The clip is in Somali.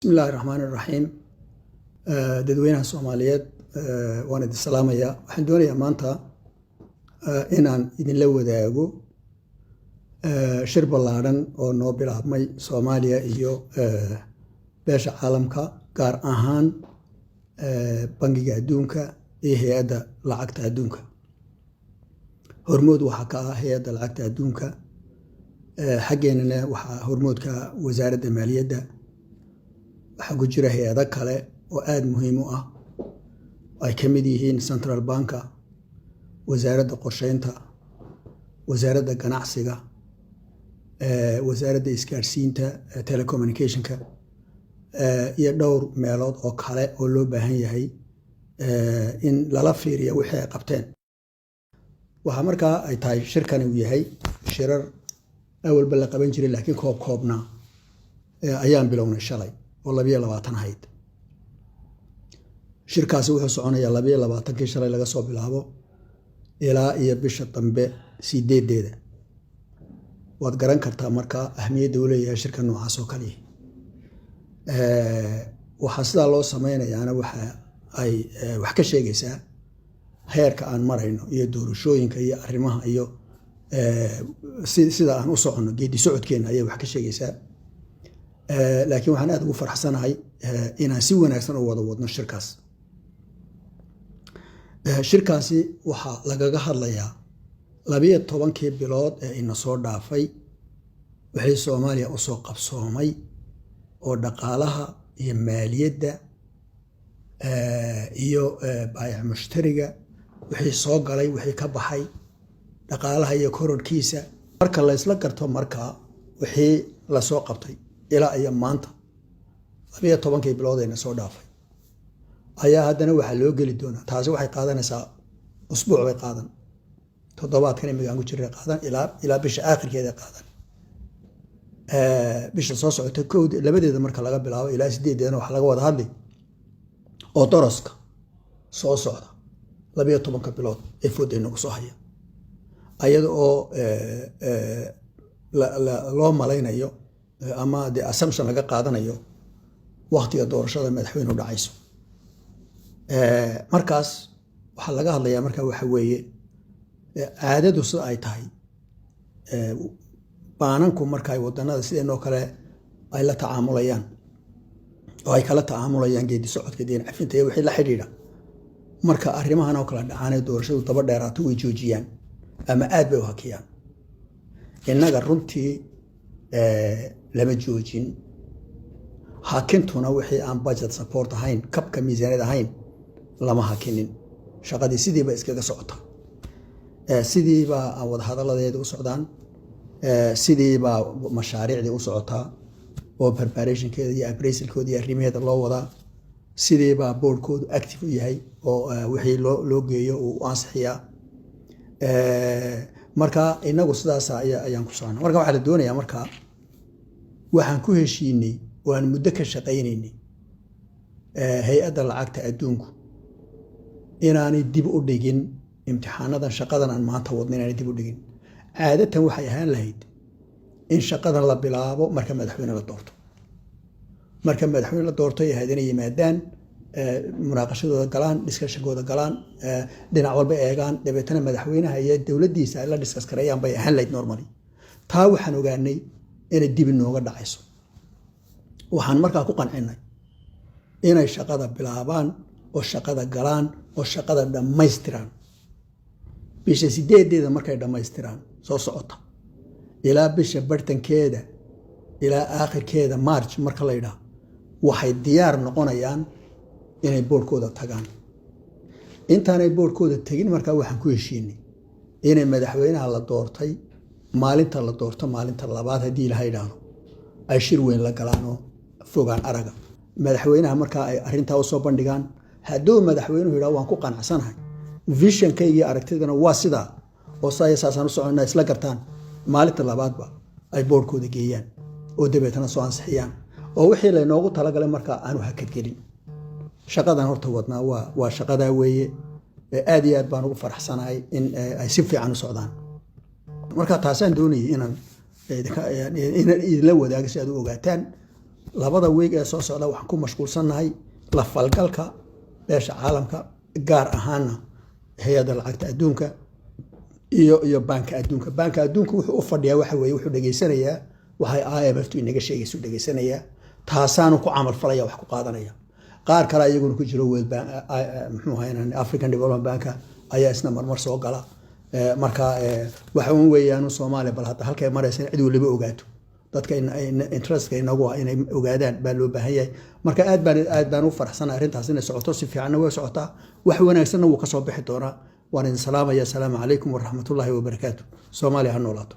بسم الله الرحمن الرحيم dadweynaha Soomaaliyeed waan idin salaamayaa waxaan doonayaa maanta inaan idin la wadaago shir ballaaran oo noo bilaabmay Soomaaliya iyo beesha caalamka gaar ahaan bangiga adduunka iyo hay'adda lacagta adduunka hormood waxa ka ah hay'adda lacagta adduunka xageennana waxa hormoodka wasaaradda maaliyadda waxa ku jira hay'ado kale oo aad muhiim u ah ay ka mid yihiin Central Bank wasaaradda qorsheynta wasaaradda ganacsiga wasaaradda isgaarsiinta telecommunicationka iyo dhowr meelood oo kale oo loo baahan yahay in lala fiiriyo wixii ay qabteen waxa markaa ay tahay shirkan uu yahay shirar awalba la qaban jiray laakiin koobna ayaan bilownay shalay oo 22 ahayd shirkaasi wuxuu soconayaa 22 shalay laga soo bilaabo ilaa iyo bisha dambe 8 waad garan kartaa marka ahmiyadda uu leeyahay shirkan noocaas oo kale waxa sida loo sameynayaana waxa ay wax ka sheegaysaa heerka aan marayno iyo doorashooyinka iyo arrimaha iyo sida aan u socono geedi socodkeena ayay wax ka sheegaysaa laakiin waxaan aad ugu faraxsanahay inaan si wanaagsan u wada wadno shirkaasi waxa lagaga hadlayaa 12 bilood ee ina soo dhaafay wixii Soomaaliya u soo qabsoomay oo dhaqaalaha iyo maaliyadda iyo baayac mushtariga wixii soo galay wixii ka baxay dhaqaalaha iyo korodhkiisa marka la isla garto marka wixii la soo qabtay ilaa iyo maanta 12 bilood ee soo dhaafay ayaa haddana waxa loo geli doonaa taasi waxay qaadanaysaa usbuuc bay qaadan toddobaadkan imiga aan ku jiray qaadan ilaa bisha aakhirkeeda qaadan bisha soo socota kood labadeeda marka laga bilaabo ilaa 8 waxa laga wada hadlay oo daraska soo socda 12 bilood ee foodayna ku soo haya ayada oo loo malaynayo ama de assumption laga qaadanayo waqtiga doorashada madaxweynuhu dhacayso markaas waxa laga hadlayaa marka waxa weeye caadadu sida ay tahay baananku marka ay wadanada sideenoo kale ay la tacaamulayaan oo ay kala tacaamulayaan geedi socodka deyn cafinta iyo wixii la xidhiidha marka arrimahan oo kala dhacaanay doorashadu daba dheeraato way joojiyaan ama aad bay u hakiyaan innaga runtii lama joojin hakintuna wixii aan budget support ahayn kabka miisaaniyad ahayn lama hakinin shaqadii sidiiba iskaga socota sidiiba wada hadaladeeda u socdaan sidiiba mashaariicdii u socotaa oo preparationkeeda iyo appraisalkooda iyo arrimaheeda loo wadaa sidiiba boardkoodu active u yahay oo wixii loo geeyo uu ansixiyaa marka inagu sidaas ayaan ku soconaa marka waxaa la doonayaa marka waxaan ku heshiinay waan muddo ka shaqaynaynay hay'adda lacagta adduunku inaanay dib u dhigin imtixaanadan shaqadan aan maanta wadno inaanay dib u dhigin caadatan waxay ahaan lahayd in shaqadan la bilaabo marka madaxweyne la doorto marka madaxweyne la doorto ay ahayd inay yimaadaan munaaqashadooda galaan discussionkooda galaan dhinac walba eegaan dabeetana madaxweynaha iyo dowladdiisa ay la discuss karayaan bay ahaan lahayd normally taa waxaan ogaanay inay dib inooga dhacayso waxaan markaa ku qancinay inay shaqada bilaabaan oo shaqada galaan oo shaqada dhammaystiraan bisha 8 markay dhammaystiraan soo socota ilaa bisha bartankeeda ilaa aakhirkeeda March marka la yiraahdo waxay diyaar noqonayaan inay boardkooda tagaan intaanay boardkooda tagin markaa waxaan ku heshiinay inay madaxweynaha la doortay maalinta la doorto maalinta labaad haddii ilaahay yiraahdo ay shir weyn la galaano fogaan araga madaxweynaha markaa ay arrintaa u soo bandhigaan hadduu madaxweynuhu yiraahdo waan ku qanacsanahay visionkayga iyo aragtidana waa sidaa oo saasaan u soconaa isla gartaan maalinta labaadba ay boardkooda geeyaan oo dabeetana soo ansixiyaan oo wixii la inoogu talagalay markaa aanu hakadgelin shaqadan horta wadnaa waa shaqadaa weeye aad iyo aad baan ugu faraxsanahay in ay si fiican u socdaan marka taasaan doonayay inaan idinla wadaago si aad u ogaataan labada weeg ee soo socda waxaan ku mashquulsannahay la falgalka beesha caalamka gaar ahaana hay-adda lacagta adduunka iyo baanka adduunka wuxuu u fadhiyaa waxa weeye wuxuu dhegaysanayaa waxay IMF inaga sheegayso dhegaysanayaa taasaanu ku camal falaya wax ku qaadanaya qaar kale ayaguna ku jiro World Bank muxuu ahayn African Development Bank ayaa isna marmar soo gala marka waxa uu weeyaan Soomaaliya bal hadda halkay maraysan cid waliba ogaato dadka interest inagu inay ogaadaan baa loo baahan yahay marka aad baan u faraxsanahay arrintaas inay socoto si fiican way socotaa wax wanaagsan wuu ka soo bixi doonaa waan idin salaamaya assalaamu calaykum waraxmatullaahi wabarakaatuh Soomaaliya ha noolaato